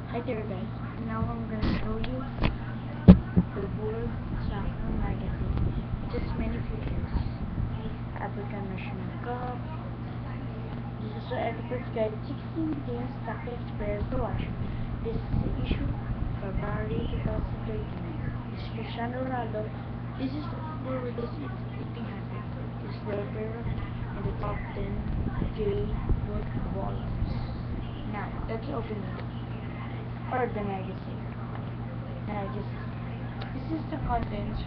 Hi there guys, now I'm gonna show you the World Soccer Magazine. Just many features. African National Cup. This is the Expert's Guide 16 Games Tactics Players to Watch. This is the issue February 2013. This is Cristiano Ronaldo. This is the football with this 1800. This is the player in the top 10 J footballers. Now let's open it. Or the magazine. This is the contents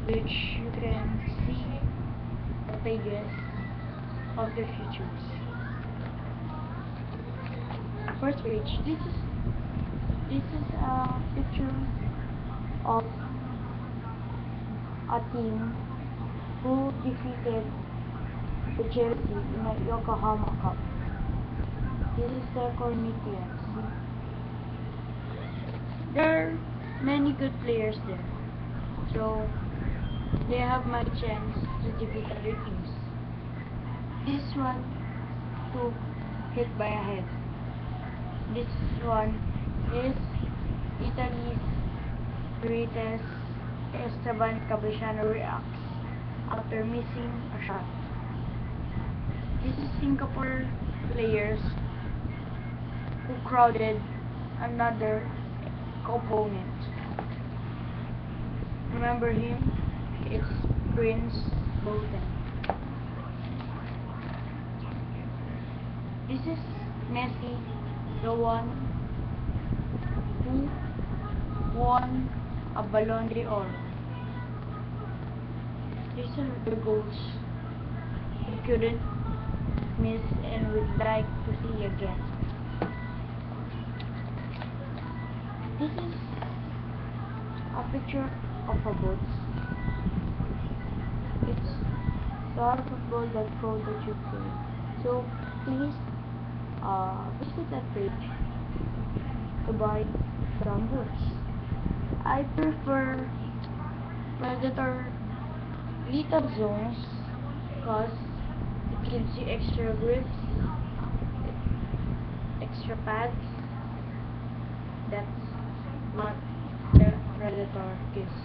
which you can see the pages of the features. First page. This is a picture of a team who defeated the Chelsea in the Yokohama Cup. This is the Corinthians. There are many good players there, so they have my chance to defeat other teams. This one took hit by a head. This one is Italy's greatest Esteban Caballero reacts after missing a shot. This is Singapore players who crowded another opponent. Remember him? It's Prince Boateng. This is Messi, the one who won a Ballon d'Or. These are the goals he couldn't miss and would like to see again. This is a picture of a boat. It's starfootball.co.uk. So please visit that page to buy some books. I prefer Predator Lethal Zones because it gives you extra grips, extra pads. That's what the Predator gives.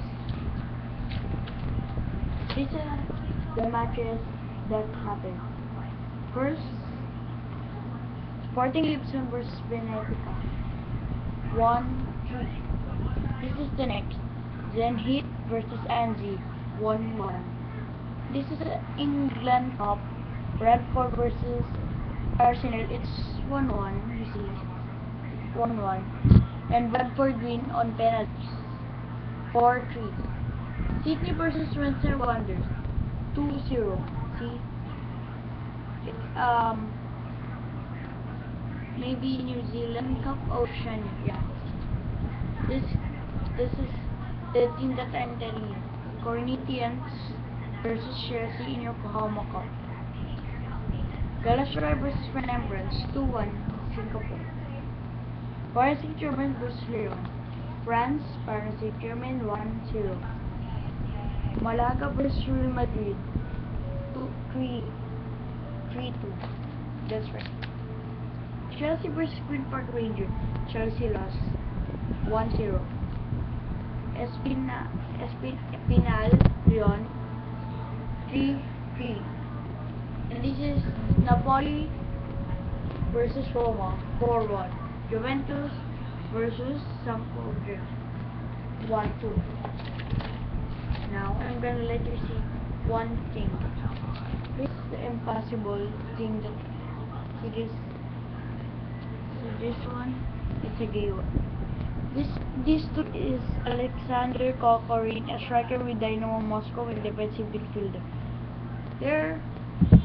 These are the matches that happened. First, Sporting Lisbon vs Benfica 1-3. This is the next. Zenit vs Anzi 1-1. This is the England Cup. Bradford vs Arsenal. It's 1-1. You see, 1-1. And Bradford win on penalties 4-3. Sydney vs Windsor Wanderers 2-0. See, maybe New Zealand Cup, Oceania. Yeah. This is the team that I'm telling you. Corinthians versus Chelsea in Yokohama Cup. Galatasaray versus Remembrance 2-1 Singapore. Paris Saint-Germain vs Lyon. France, Paris Saint-Germain 1-0. Malaga vs Real Madrid 3-2. That's right. Chelsea vs Queen Park Rangers. Chelsea lost 1-0. Espinal Lyon 3-3. And this is Napoli versus Roma 4-1. Juventus versus Sampdoria 1-2. Now I'm gonna let you see one thing. This is the impossible thing that it is. So this one, it's a gay one. This two is Alexander Kokorin, a striker with Dynamo Moscow and defensive midfielder. There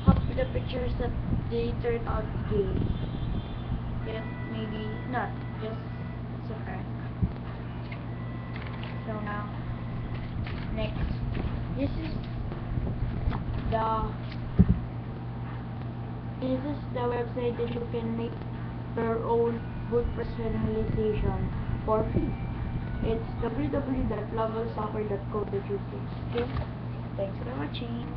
are the pictures that they turn out gay. Yet maybe not, just it's a prank. So now, next, this is the website that you can make your own boot personalization for free. It's www.lovelsoccer.co.uk. Okay, thanks for watching.